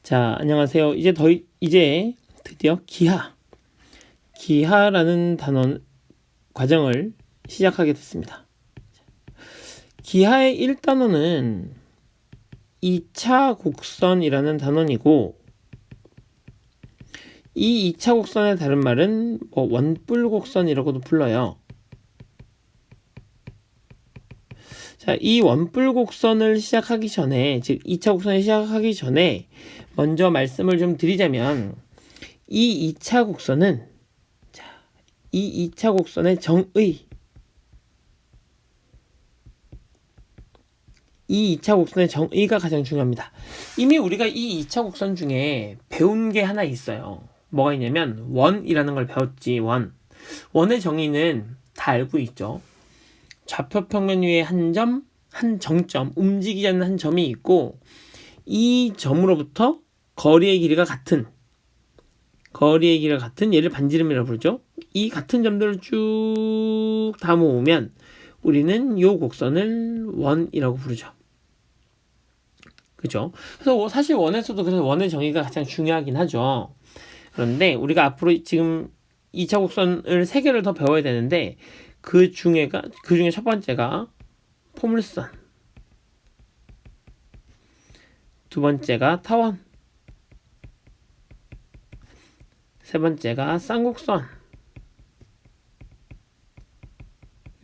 자, 안녕하세요. 이제 드디어 기하라는 단원 과정을 시작하게 됐습니다. 기하의 1단원은 2차 곡선이라는 단원이고, 이 2차 곡선의 다른 말은 원뿔 곡선이라고도 불러요. 자, 이 원뿔 곡선을 시작하기 전에, 즉 2차 곡선을 시작하기 전에 먼저 말씀을 좀 드리자면, 이 2차 곡선은 이 2차 곡선의 이 2차 곡선의 정의가 가장 중요합니다. 이미 우리가 이 2차 곡선 중에 배운 게 하나 있어요. 뭐가 있냐면 원이라는 걸 배웠지. 원의 정의는 다 알고 있죠. 좌표평면 위에 한 정점, 움직이지 않는 한 점이 있고, 이 점으로부터 거리의 길이가 같은 얘를 반지름이라고 부르죠. 이 같은 점들을 쭉 다 모으면 우리는 이 곡선을 원이라고 부르죠. 그죠? 그래서 사실 원에서도 그래서 원의 정의가 가장 중요하긴 하죠. 그런데 우리가 앞으로 지금 2차 곡선을 3개를 더 배워야 되는데, 그 중에 첫 번째가 포물선, 두 번째가 타원, 세 번째가 쌍곡선. 요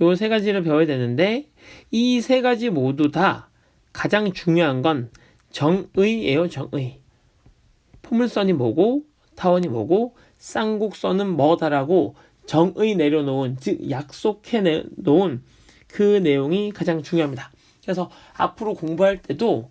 3가지를 배워야 되는데, 이 3가지 모두 다 가장 중요한 건 정의예요. 정의. 포물선이 뭐고 타원이 뭐고 쌍곡선은 뭐다라고 정의 내려놓은, 즉 약속해 놓은 그 내용이 가장 중요합니다. 그래서 앞으로 공부할 때도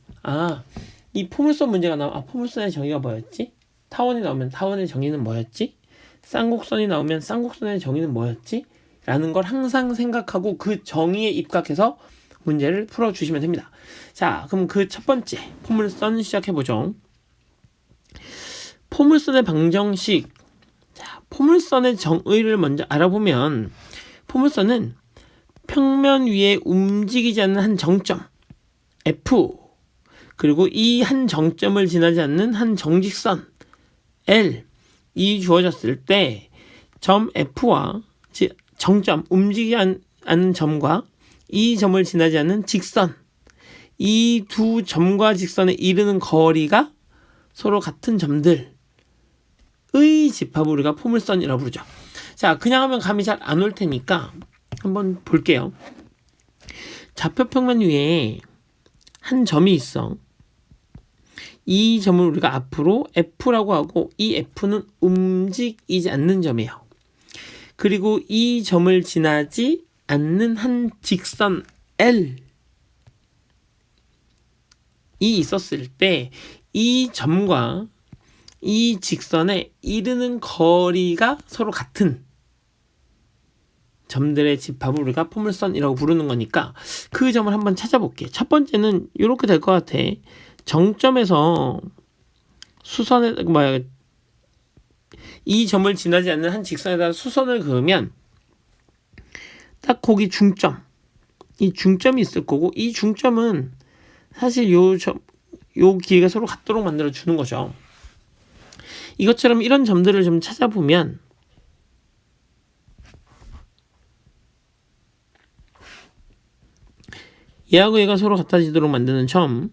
이 포물선 문제가 나오면 포물선의 정의가 뭐였지? 타원이 나오면 타원의 정의는 뭐였지? 쌍곡선이 나오면 쌍곡선의 정의는 뭐였지? 라는 걸 항상 생각하고 그 정의에 입각해서 문제를 풀어주시면 됩니다. 자, 그럼 그 첫 번째 포물선 시작해보죠. 포물선의 방정식. 자, 포물선의 정의를 먼저 알아보면, 포물선은 평면 위에 움직이지 않는 한 정점 F, 그리고 이 한 정점을 지나지 않는 한 정직선 L 이 주어졌을 때, 점 F와 정점, 움직이지 않는 점과 이 점을 지나지 않는 직선, 이 두 점과 직선에 이르는 거리가 서로 같은 점들의 집합을 우리가 포물선이라고 부르죠. 자, 그냥 하면 감이 잘 안 올 테니까 한번 볼게요. 좌표평면 위에 한 점이 있어. 이 점을 우리가 앞으로 F라고 하고, 이 F는 움직이지 않는 점이에요. 그리고 이 점을 지나지 않는 한 직선 L 이 있었을 때, 이 점과 이 직선에 이르는 거리가 서로 같은 점들의 집합을 우리가 포물선이라고 부르는 거니까 그 점을 한번 찾아볼게. 첫 번째는 이렇게 될 것 같아. 정점에서 이 점을 지나지 않는 한 직선에다 수선을 그으면 딱 거기 이 중점이 있을 거고, 이 중점은 사실 요 길이가 서로 같도록 만들어 주는 거죠. 이것처럼 이런 점들을 좀 찾아보면, 얘하고 얘가 서로 같아지도록 만드는 점,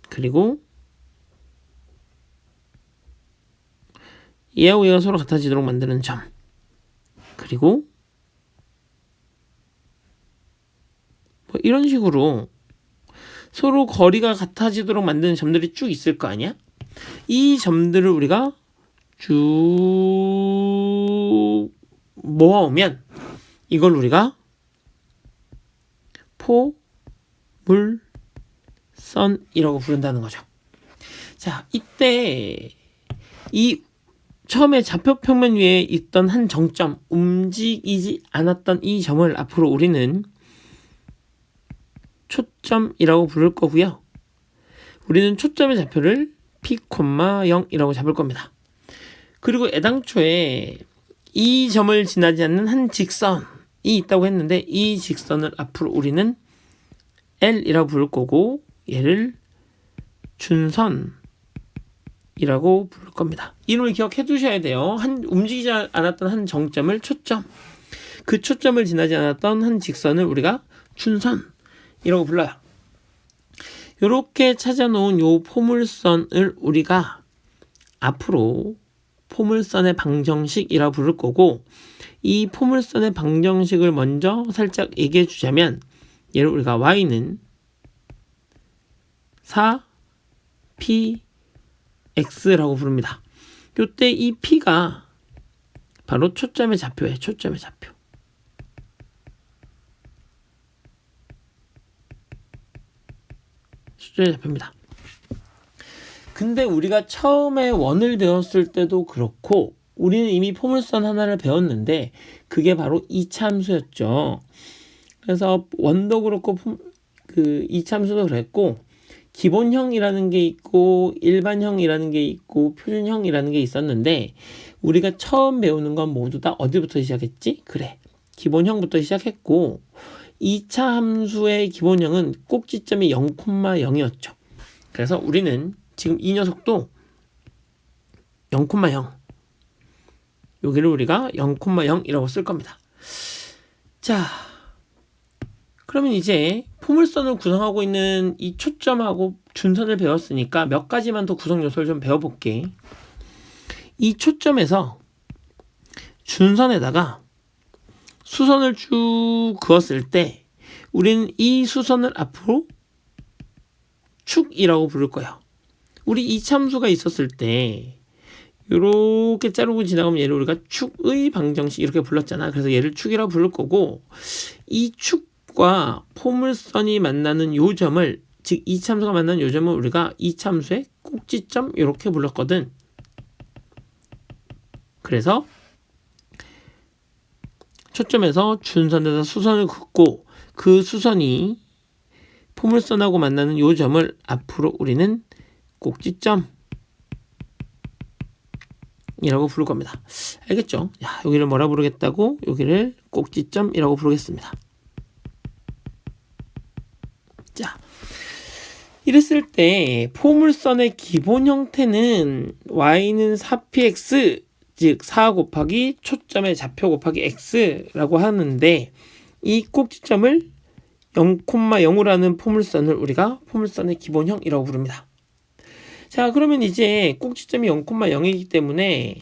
그리고 얘하고 얘가 서로 같아지도록 만드는 점, 그리고 이런 식으로 서로 거리가 같아지도록 만드는 점들이 쭉 있을 거 아니야? 이 점들을 우리가 쭉 모아오면 이걸 우리가 포물선이라고 부른다는 거죠. 자, 이때 이 처음에 좌표평면 위에 있던 한 정점, 움직이지 않았던 이 점을 앞으로 우리는 초점이라고 부를 거고요. 우리는 초점의 좌표를 P, 0이라고 잡을 겁니다. 그리고 애당초에 이 점을 지나지 않는 한 직선이 있다고 했는데, 이 직선을 앞으로 우리는 L이라고 부를 거고, 얘를 준선 이라고 부를 겁니다. 이름을 기억해 두셔야 돼요. 움직이지 않았던 한 정점을 초점, 그 초점을 지나지 않았던 한 직선을 우리가 준선이라고 불러요. 이렇게 찾아놓은 요 포물선을 우리가 앞으로 포물선의 방정식이라고 부를 거고, 이 포물선의 방정식을 먼저 살짝 얘기해 주자면, 얘를 우리가 y는 4px라고 부릅니다. 요때 이 p가 바로 초점의 좌표예요. 초점의 좌표. 초점의 좌표입니다. 근데 우리가 처음에 원을 배웠을 때도 그렇고, 우리는 이미 포물선 하나를 배웠는데 그게 바로 이차함수였죠. 그래서 원도 그렇고 이차함수도 그랬고, 기본형이라는 게 있고 일반형이라는 게 있고 표준형이라는 게 있었는데, 우리가 처음 배우는 건 모두 다 어디부터 시작했지? 그래, 기본형부터 시작했고, 2차 함수의 기본형은 꼭지점이 0,0이었죠. 그래서 우리는 지금 이 녀석도 0,0, 여기를 우리가 0,0이라고 쓸 겁니다. 자, 그러면 이제 포물선을 구성하고 있는 이 초점하고 준선을 배웠으니까 몇 가지만 더 구성 요소를 좀 배워볼게. 이 초점에서 준선에다가 수선을 쭉 그었을 때 우리는 이 수선을 앞으로 축이라고 부를 거예요. 우리 이참수가 있었을 때 이렇게 자르고 지나가면 얘를 우리가 축의 방정식 이렇게 불렀잖아. 그래서 얘를 축이라고 부를 거고, 이 축과 포물선이 만나는 요점을, 즉 이참수가 만나는 요점을 우리가 이참수의 꼭지점 이렇게 불렀거든. 그래서 초점에서 준선에서 수선을 긋고, 그 수선이 포물선하고 만나는 요점을 앞으로 우리는 꼭지점 이라고 부를 겁니다. 알겠죠? 야, 여기를 뭐라 부르겠다고? 여기를 꼭지점이라고 부르겠습니다. 자, 이랬을 때 포물선의 기본 형태는 y는 4px, 즉 4 곱하기 초점의 좌표 곱하기 x라고 하는데, 이 꼭지점을 0,0으로 하는 포물선을 우리가 포물선의 기본형이라고 부릅니다. 자, 그러면 이제 꼭지점이 0,0이기 때문에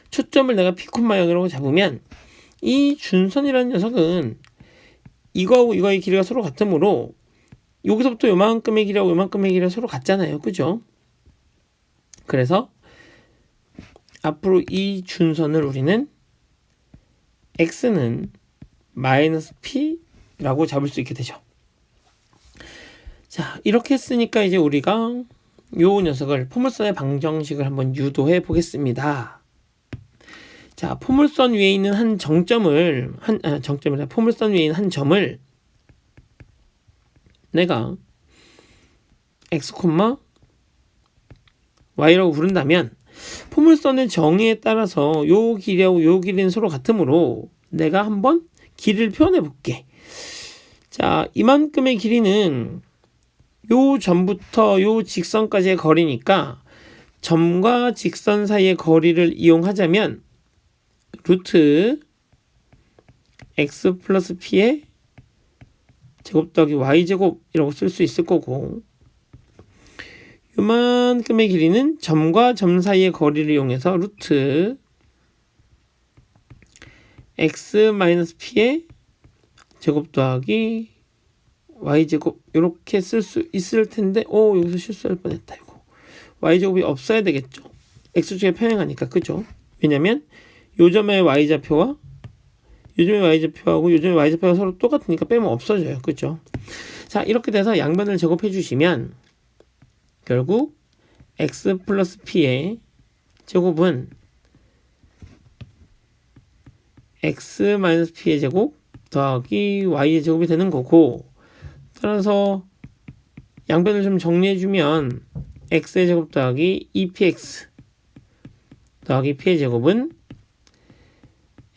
초점을 내가 p,0이라고 잡으면, 이 준선이라는 녀석은 이거하고 이거의 길이가 서로 같으므로 여기서부터 요만큼의 길이하고 요만큼의 길이가 서로 같잖아요. 그죠? 그래서 앞으로 이 준선을 우리는 x는 -p라고 잡을 수 있게 되죠. 자, 이렇게 했으니까 이제 우리가 요 녀석을 포물선의 방정식을 한번 유도해 보겠습니다. 자, 포물선 위에 있는 한 정점을 포물선 위에 있는 한 점을 내가 x, y라고 부른다면, 포물선의 정의에 따라서 요 길이하고 요 길이는 서로 같으므로 내가 한번 길이를 표현해 볼게. 자, 이만큼의 길이는 요 점부터 요 직선까지의 거리니까, 점과 직선 사이의 거리를 이용하자면 루트 x 플러스 p의 제곱 더하기 y제곱이라고 쓸 수 있을 거고, 요만큼의 길이는 점과 점 사이의 거리를 이용해서 루트 x 마이너스 p의 제곱 더하기 y제곱 이렇게 쓸 수 있을 텐데, 여기서 실수할 뻔했다. 이거 y제곱이 없어야 되겠죠. x축에 평행하니까. 그죠? 왜냐면 요점의 y좌표와 요점의 y좌표하고 요점의 y좌표가 서로 똑같으니까 빼면 없어져요. 그죠? 자, 이렇게 돼서 양변을 제곱해 주시면 결국 x 플러스 p의 제곱은 x 마이너스 p의 제곱 더하기 y의 제곱이 되는 거고, 따라서 양변을 좀 정리해주면 x의 제곱 더하기 2px 더하기 p의 제곱은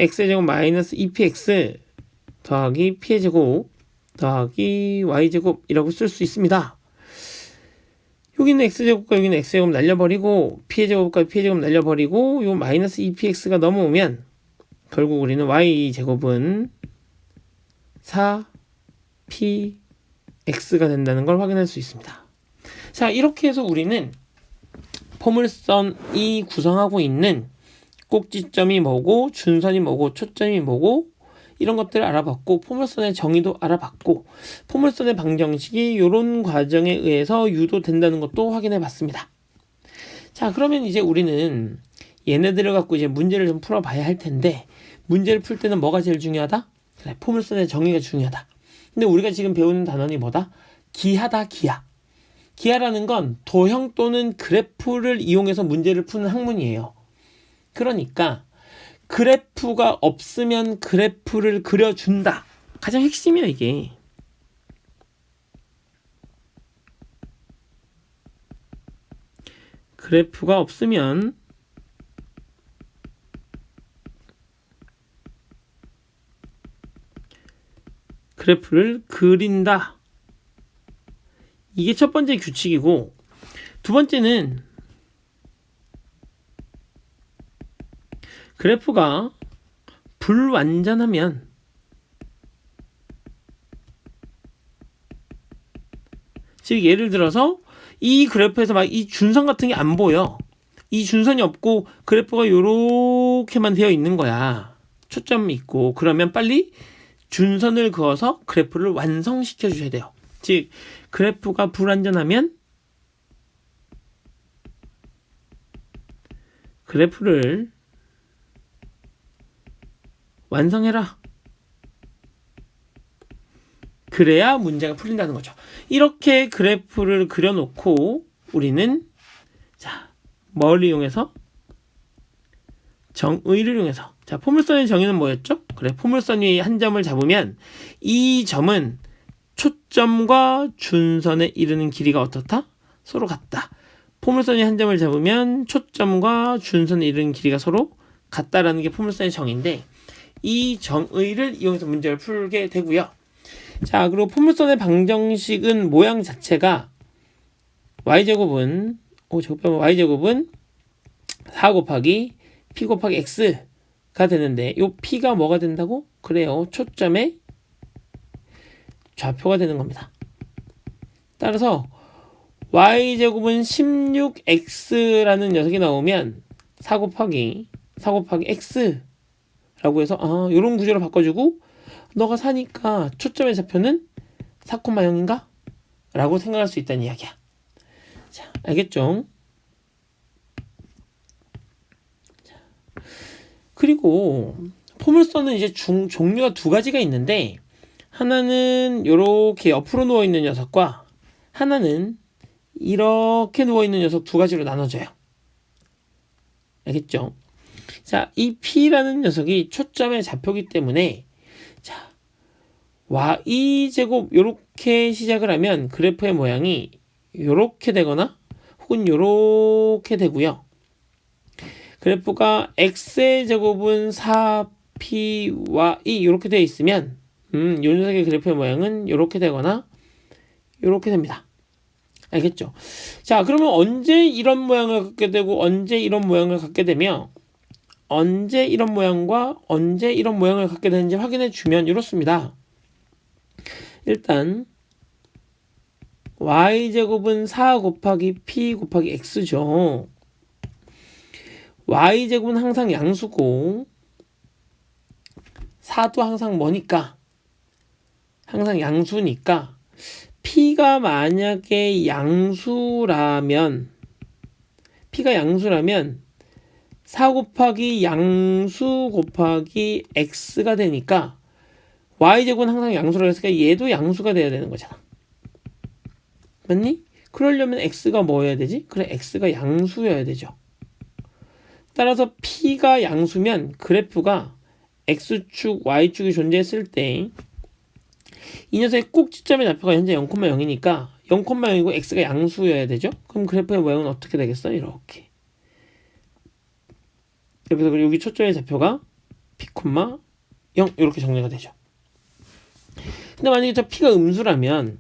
x의 제곱 마이너스 2px 더하기 p의 제곱 더하기 y제곱이라고 쓸 수 있습니다. 여기는 x제곱과 여기는 x제곱 날려버리고 p의 제곱과 p의 제곱 날려버리고 요 마이너스 2px가 넘어오면 결국 우리는 y제곱은 4px가 된다는 걸 확인할 수 있습니다. 자, 이렇게 해서 우리는 포물선이 구성하고 있는 꼭지점이 뭐고 준선이 뭐고 초점이 뭐고 이런 것들을 알아봤고 포물선의 정의도 알아봤고 포물선의 방정식이 이런 과정에 의해서 유도된다는 것도 확인해 봤습니다. 자, 그러면 이제 우리는 얘네들을 갖고 이제 문제를 좀 풀어봐야 할 텐데 문제를 풀 때는 뭐가 제일 중요하다? 그래, 포물선의 정의가 중요하다. 근데 우리가 지금 배우는 단원이 뭐다? 기하다, 기하. 기하라는 건 도형 또는 그래프를 이용해서 문제를 푸는 학문이에요. 그러니까 그래프가 없으면 그래프를 그려준다. 가장 핵심이야 이게. 그래프가 없으면 그래프를 그린다. 이게 첫 번째 규칙이고 두 번째는 그래프가 불완전하면 즉 예를 들어서 이 그래프에서 막 이 준선 같은 게 안 보여. 이 준선이 없고 그래프가 요렇게만 되어 있는 거야. 초점이 있고 그러면 빨리 준선을 그어서 그래프를 완성시켜 주셔야 돼요. 즉 그래프가 불완전하면 그래프를 완성해라. 그래야 문제가 풀린다는 거죠. 이렇게 그래프를 그려놓고 우리는 자, 뭘 이용해서? 정의를 이용해서. 자, 포물선의 정의는 뭐였죠? 그래, 포물선 위에 한 점을 잡으면 이 점은 초점과 준선에 이르는 길이가 어떻다? 서로 같다. 포물선이 한 점을 잡으면 초점과 준선에 이르는 길이가 서로 같다라는 게 포물선의 정의인데 이 정의를 이용해서 문제를 풀게 되고요. 자, 그리고 포물선의 방정식은 모양 자체가 y제곱은 4 곱하기 p 곱하기 x가 되는데 이 p가 뭐가 된다고? 그래요. 초점의 좌표가 되는 겁니다. 따라서 y제곱은 16x라는 녀석이 나오면 4 곱하기 x라고 해서 이런 구조로 바꿔주고 너가 4니까 초점의 좌표는 4,0인가? 라고 생각할 수 있다는 이야기야. 자, 알겠죠? 자, 그리고 포물선은 이제 종류가 두 가지가 있는데 하나는 이렇게 옆으로 누워있는 녀석과 하나는 이렇게 누워있는 녀석 두 가지로 나눠져요. 알겠죠? 자, 이 P라는 녀석이 초점의 좌표이기 때문에 자, y제곱 요렇게 시작을 하면 그래프의 모양이 요렇게 되거나 혹은 요렇게 되고요. 그래프가 x의 제곱은 4py 요렇게 되어 있으면 요 녀석의 그래프의 모양은 요렇게 되거나 요렇게 됩니다. 알겠죠? 자, 그러면 언제 이런 모양을 갖게 되고 언제 이런 모양을 갖게 되며 언제 이런 모양과 언제 이런 모양을 갖게 되는지 확인해 주면 이렇습니다. 일단 y제곱은 4 곱하기 p 곱하기 x죠. y제곱은 항상 양수고 4도 항상 뭐니까? 항상 양수니까 p가 만약에 양수라면 4 곱하기 양수 곱하기 x가 되니까 y제곱은 항상 양수라고 했으니까 얘도 양수가 돼야 되는 거잖아. 맞니? 그러려면 x가 뭐여야 되지? 그래, x가 양수여야 되죠. 따라서 p가 양수면 그래프가 x축, y축이 존재했을 때 이 녀석의 꼭지점의 좌표가 현재 0,0이니까 0,0이고 x가 양수여야 되죠. 그럼 그래프의 모양은 어떻게 되겠어? 이렇게. 여기서 여기 초점의 좌표가 p, 0 이렇게 정리가 되죠. 근데 만약에 저 p가 음수라면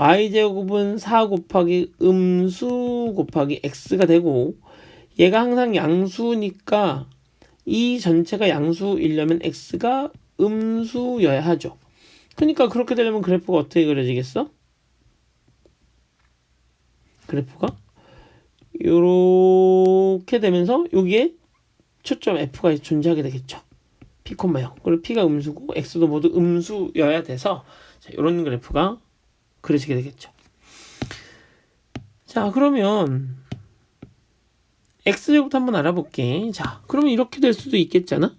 y제곱은 4 곱하기 음수 곱하기 x가 되고 얘가 항상 양수니까 이 전체가 양수이려면 x가 음수여야 하죠. 그러니까 그렇게 되려면 그래프가 어떻게 그려지겠어? 그래프가 요렇게 되면서 여기에 초점 f가 존재하게 되겠죠. p, 0 그리고 p가 음수고 x도 모두 음수여야 돼서 이런 그래프가 그려지게 되겠죠. 자, 그러면 x제곱부터 한번 알아볼게. 자, 그러면 이렇게 될 수도 있겠잖아.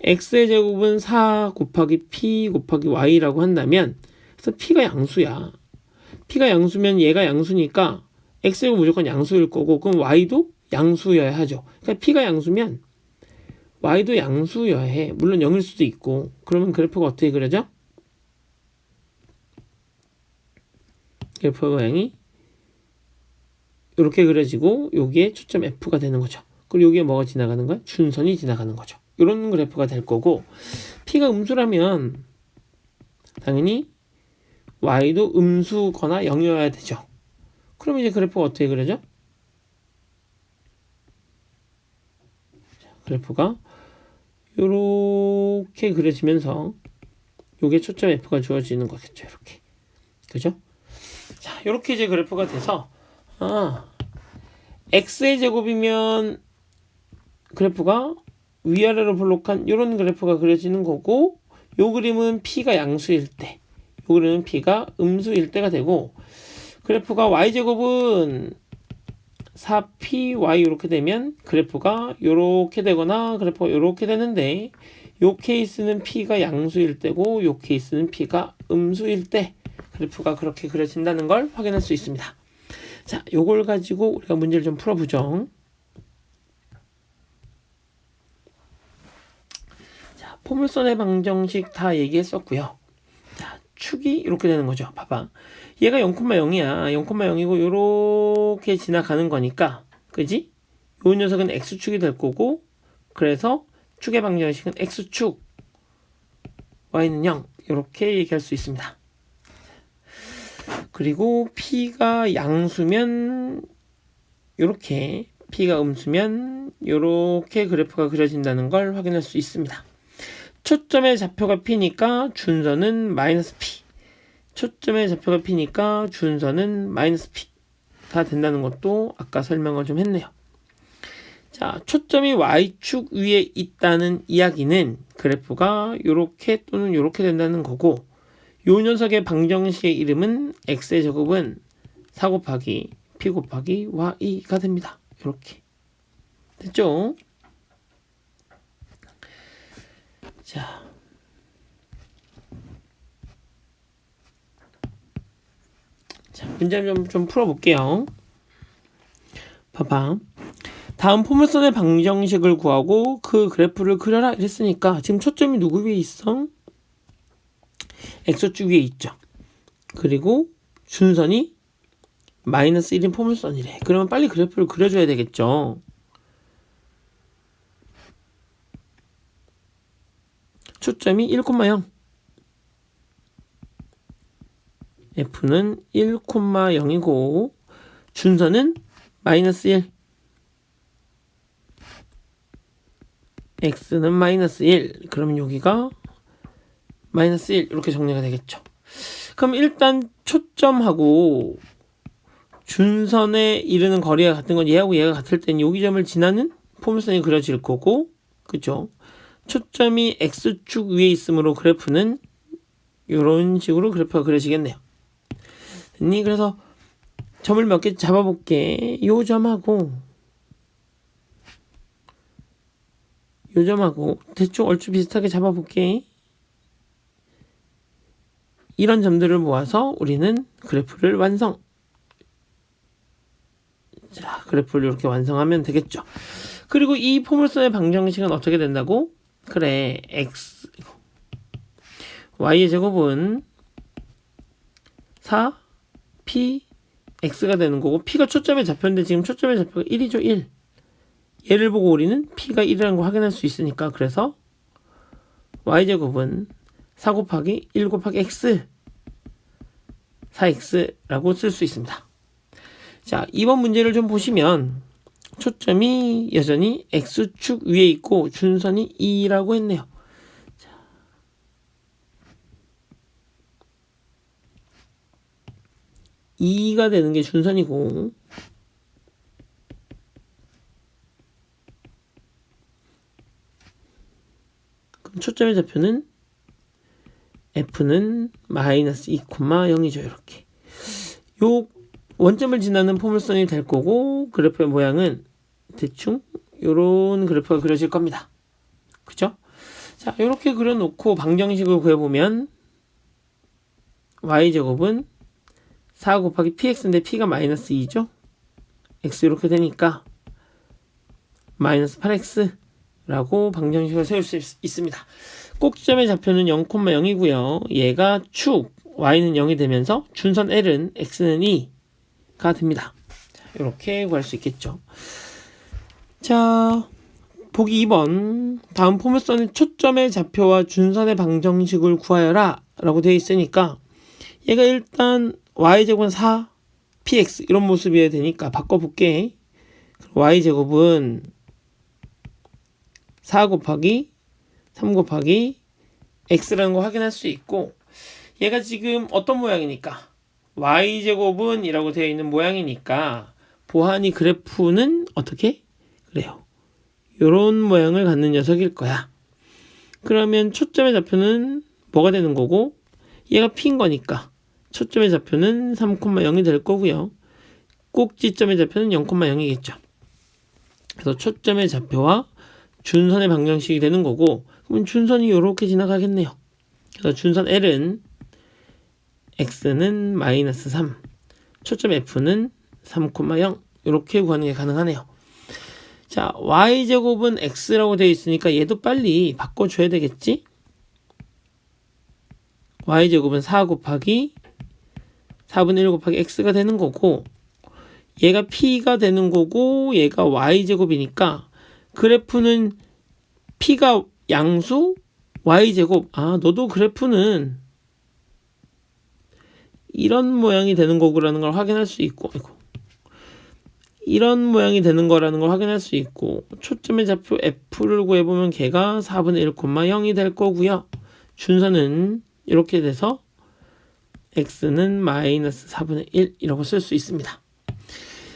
x의 제곱은 4 곱하기 p 곱하기 y라고 한다면, 그래서 p가 양수야. p가 양수면 얘가 양수니까 x제곱 무조건 양수일 거고, 그럼 y도 양수여야 하죠. 그러니까 p가 양수면 y도 양수여야 해. 물론 0일 수도 있고. 그러면 그래프가 어떻게 그려져? 그래프 모양이 이렇게 그려지고 여기에 초점 F가 되는 거죠. 그리고 여기에 뭐가 지나가는 거야? 준선이 지나가는 거죠. 이런 그래프가 될 거고 P가 음수라면 당연히 Y도 음수거나 0이어야 되죠. 그럼 이제 그래프가 어떻게 그려져? 그래프가 이렇게 그려지면서 요게 초점 F가 주어지는 거겠죠. 이렇게. 그죠? 자, 이렇게 이제 그래프가 돼서 x의 제곱이면 그래프가 위아래로 볼록한 이런 그래프가 그려지는 거고 요 그림은 p가 양수일 때, 요 그림은 p가 음수일 때가 되고 그래프가 y제곱은 4py 이렇게 되면 그래프가 이렇게 되거나 그래프가 이렇게 되는데 요 케이스는 p가 양수일 때고 요 케이스는 p가 음수일 때 그래프가 그렇게 그려진다는 걸 확인할 수 있습니다. 자, 요걸 가지고 우리가 문제를 좀 풀어보죠. 자, 포물선의 방정식 다 얘기했었고요. 자, 축이 이렇게 되는 거죠. 봐봐. 얘가 0,0이야. 0,0이고 요렇게 지나가는 거니까 그지? 요 녀석은 x축이 될 거고 그래서 축의 방정식은 x축 y는 0 이렇게 얘기할 수 있습니다. 그리고 p가 양수면 요렇게 p가 음수면 요렇게 그래프가 그려진다는 걸 확인할 수 있습니다. 초점의 좌표가 p니까 준선은 마이너스 p, 초점의 좌표가 p니까 준선은 마이너스 p가 된다는 것도 아까 설명을 좀 했네요. 자, 초점이 y축 위에 있다는 이야기는 그래프가 요렇게 또는 요렇게 된다는 거고 요 녀석의 방정식의 이름은 x의 제곱은 4 곱하기 p 곱하기 y가 됩니다. 이렇게 됐죠? 자, 문제를 좀 풀어볼게요. 봐봐. 다음 포물선의 방정식을 구하고 그 그래프를 그려라 이랬으니까 지금 초점이 누구 위에 있어? x축 위에 있죠. 그리고 준선이 마이너스 1인 포물선이래. 그러면 빨리 그래프를 그려줘야 되겠죠. 초점이 1,0 f는 1,0이고 준선은 마이너스 1 x는 마이너스 1 그러면 여기가 마이너스 1 이렇게 정리가 되겠죠. 그럼 일단 초점하고 준선에 이르는 거리가 같은 건 얘하고 얘가 같을 땐 여기 점을 지나는 포물선이 그려질 거고 그죠? 초점이 x축 위에 있으므로 그래프는 이런 식으로 그래프가 그려지겠네요. 됐니? 그래서 점을 몇 개 잡아볼게. 요 점하고 요 점하고 대충 얼추 비슷하게 잡아볼게. 이런 점들을 모아서 우리는 그래프를 완성. 자, 그래프를 이렇게 완성하면 되겠죠. 그리고 이 포물선의 방정식은 어떻게 된다고? 그래, y의 제곱은 4 p x가 되는 거고 p가 초점에 잡혔는데 지금 초점의 좌표가 1이죠. 1. 얘를 보고 우리는 p가 1이라는 걸 확인할 수 있으니까 그래서 y제곱은 4 곱하기 1 곱하기 x 4x라고 쓸 수 있습니다. 자, 이번 문제를 좀 보시면 초점이 여전히 x축 위에 있고 준선이 2라고 했네요. 2가 되는 게 준선이고 그럼 초점의 좌표는 f는 마이너스 2,0이죠. 이렇게 요 원점을 지나는 포물선이 될 거고 그래프의 모양은 대충 요런 그래프가 그려질 겁니다. 그죠? 자, 요렇게 그려놓고 방정식을 구해보면 y제곱은 4 곱하기 px인데 p가 마이너스 2죠? x 이렇게 되니까 마이너스 8x라고 방정식을 세울 수 있습니다. 꼭지점의 좌표는 0,0이고요. 얘가 축 y는 0이 되면서 준선 l은 x는 2가 됩니다. 이렇게 구할 수 있겠죠. 자, 보기 2번 다음 포물선의 초점의 좌표와 준선의 방정식을 구하여라 라고 되어 있으니까 얘가 일단 y제곱은 4 px 이런 모습이어야 되니까 바꿔볼게. y제곱은 4 곱하기 3 곱하기 x라는 거 확인할 수 있고 얘가 지금 어떤 모양이니까 y제곱은 이라고 되어 있는 모양이니까 보하니 그래프는 어떻게? 그래요. 요런 모양을 갖는 녀석일 거야. 그러면 초점의 좌표는 뭐가 되는 거고 얘가 p인 거니까 초점의 좌표는 3,0이 될 거고요. 꼭지점의 좌표는 0,0이겠죠. 그래서 초점의 좌표와 준선의 방정식이 되는 거고 그럼 준선이 이렇게 지나가겠네요. 그래서 준선 L은 x는 마이너스 3, 초점 f는 3,0 이렇게 구하는 게 가능하네요. 자, y제곱은 x라고 되어 있으니까 얘도 빨리 바꿔줘야 되겠지? y제곱은 4 곱하기 4분의 1 곱하기 x가 되는 거고 얘가 p가 되는 거고 얘가 y제곱이니까 그래프는 p가 양수 y제곱 너도 그래프는 이런 모양이 되는 거라는 걸 확인할 수 있고 이런 모양이 되는 거라는 걸 확인할 수 있고 초점의 좌표 f를 구해보면 걔가 4분의 1,0이 될 거고요. 준선은 이렇게 돼서 x는 마이너스 4분의 1이라고 쓸 수 있습니다.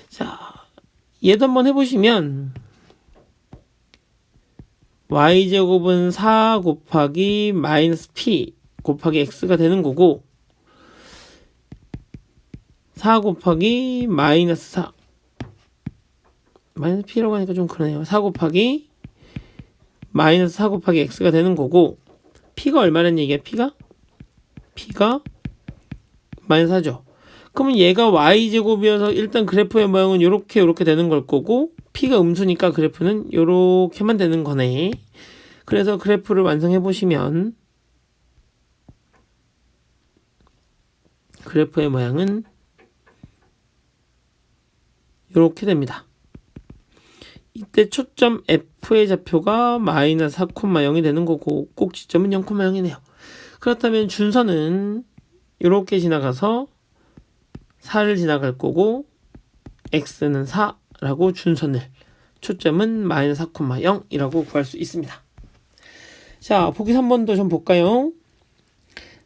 자, 얘도 한번 해보시면 y제곱은 4 곱하기 마이너스 p 곱하기 x가 되는 거고 4 곱하기 마이너스 4 마이너스 p라고 하니까 좀 그러네요. 4 곱하기 마이너스 4 곱하기 x가 되는 거고 p가 얼마라는 얘기야? p가 마이너스 4죠. 그러면 얘가 y제곱이어서 일단 그래프의 모양은 요렇게 되는 걸 거고 p가 음수니까 그래프는 요렇게만 되는 거네. 그래서 그래프를 완성해 보시면 그래프의 모양은 요렇게 됩니다. 이때 초점 f의 좌표가 마이너스 4,0이 되는 거고 꼭지점은 0,0이네요. 그렇다면 준선은 이렇게 지나가서 4를 지나갈 거고 x는 4라고 준선을 초점은 마이너스 4,0이라고 구할 수 있습니다. 자, 보기 3번도 좀 볼까요?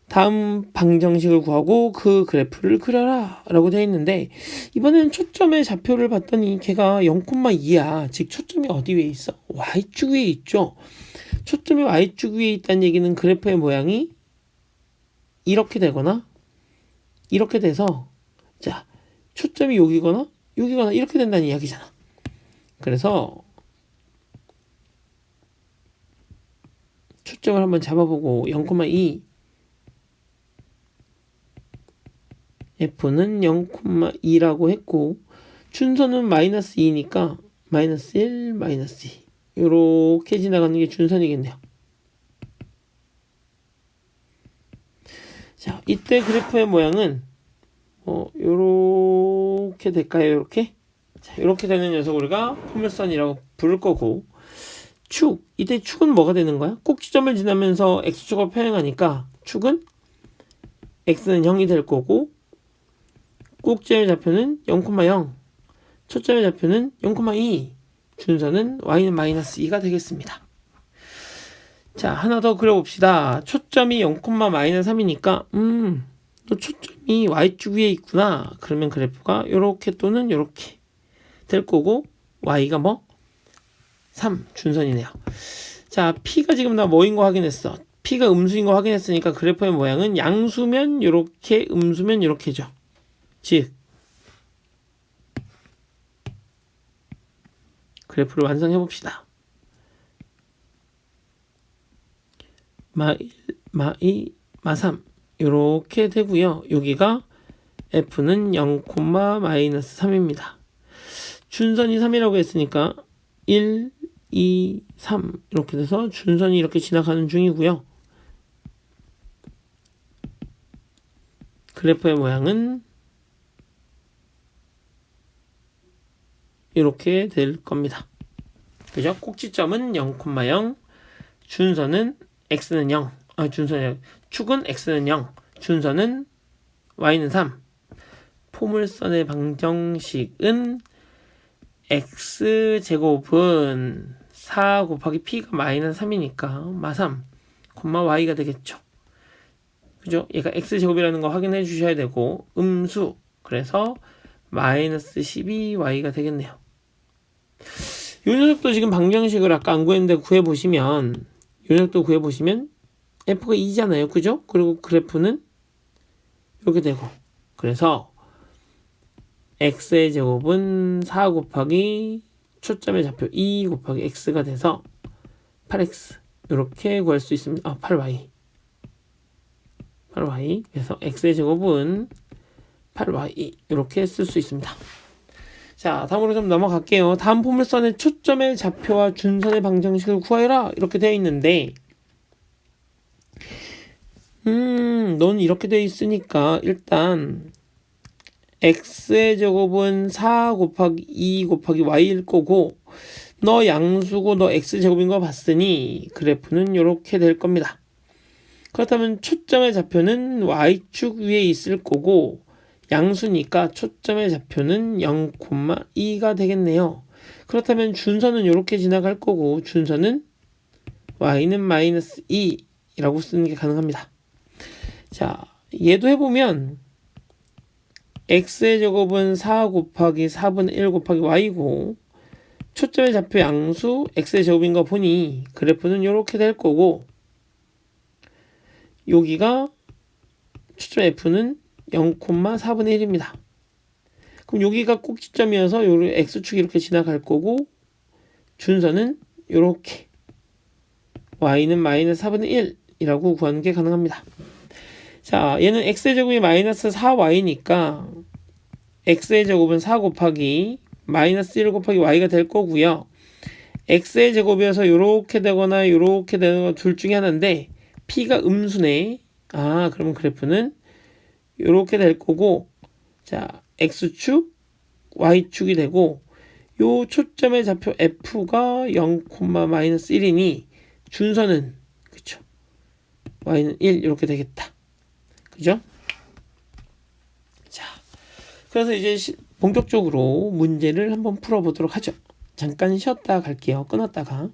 다음 방정식을 구하고 그 그래프를 그려라 라고 되어 있는데 이번에는 초점의 좌표를 봤더니 걔가 0,2야. 즉 초점이 어디 위에 있어? y축 위에 있죠. 초점이 y축 위에 있다는 얘기는 그래프의 모양이 이렇게 되거나 이렇게 돼서 자, 초점이 여기거나 이렇게 된다는 이야기잖아. 그래서 초점을 한번 잡아보고 0,2 f는 0,2라고 했고 준선은 마이너스 2니까 마이너스 1, 마이너스 2 이렇게 지나가는 게 준선이겠네요. 자, 이때 그래프의 모양은 요렇게 될까요? 요렇게? 자, 요렇게 되는 녀석을 우리가 포물선이라고 부를 거고 축, 이때 축은 뭐가 되는 거야? 꼭지점을 지나면서 x축을 표현하니까 축은 x는 0이 될 거고 꼭지점의 좌표는 0,0, 초점의 좌표는 0,2, 준선은 y는 마이너스 2가 되겠습니다. 자, 하나 더 그려봅시다. 초점이 0,-3이니까 또 초점이 y축 위에 있구나. 그러면 그래프가 요렇게 또는 요렇게 될 거고 y가 뭐? 3, 준선이네요. 자, p가 지금 나 뭐인 거 확인했어. p가 음수인 거 확인했으니까 그래프의 모양은 양수면 요렇게, 음수면 요렇게죠. 즉 그래프를 완성해 봅시다. 마1, 마2, 마3 이렇게 되고요. 여기가 f는 0,-3입니다. 준선이 3이라고 했으니까 1, 2, 3 이렇게 돼서 준선이 이렇게 지나가는 중이고요. 그래프의 모양은 이렇게 될 겁니다. 그죠? 꼭지점은 0,0, 준선은 x는 0, 축은 x는 0, 준선은 y는 3. 포물선의 방정식은 x제곱은 4 곱하기 p가 마이너스 3이니까 마3, y가 되겠죠. 그죠? 얘가 x제곱이라는 거 확인해 주셔야 되고 음수, 그래서 마이너스 12y가 되겠네요. 이 녀석도 지금 방정식을 아까 안 구했는데 구해보시면 이 녀석도 구해보시면 f가 2잖아요. 그죠? 그리고 그래프는 이렇게 되고, 그래서 x의 제곱은 4 곱하기 초점의 좌표 2 곱하기 x가 돼서 8x 이렇게 구할 수 있습니다. 8y 그래서 x의 제곱은 8y 이렇게 쓸 수 있습니다. 자, 다음으로 좀 넘어갈게요. 다음 포물선의 초점의 좌표와 준선의 방정식을 구하여라 이렇게 되어 있는데 넌 이렇게 되어 있으니까 일단 x의 제곱은 4 곱하기 2 곱하기 y일 거고 너 양수고 너 x제곱인 거 봤으니 그래프는 이렇게 될 겁니다. 그렇다면 초점의 좌표는 y축 위에 있을 거고 양수니까 초점의 좌표는 0,2가 되겠네요. 그렇다면 준선은 이렇게 지나갈 거고 준선은 y는 마이너스 2라고 쓰는 게 가능합니다. 자, 얘도 해보면 x의 제곱은 4 곱하기 4분의 1 곱하기 y고 초점의 좌표 양수 x의 제곱인 거 보니 그래프는 이렇게 될 거고 여기가 초점 f는 0,4분의 1입니다. 그럼 여기가 꼭지점이어서 요 x축이 이렇게 지나갈 거고 준선은 이렇게 y는 마이너스 4분의 1이라고 구하는 게 가능합니다. 자, 얘는 x의 제곱이 마이너스 4y니까 x의 제곱은 4 곱하기 마이너스 1 곱하기 y가 될 거고요. x의 제곱이어서 이렇게 되거나 이렇게 되는 둘 중에 하나인데 p가 음수네. 그러면 그래프는 이렇게 될 거고, 자, x축, y축이 되고 요 초점의 좌표 f가 0,-1이니 준선은 그쵸? y는 1 이렇게 되겠다. 그죠? 자, 그래서 이제 본격적으로 문제를 한번 풀어보도록 하죠. 잠깐 쉬었다 갈게요. 끊었다가.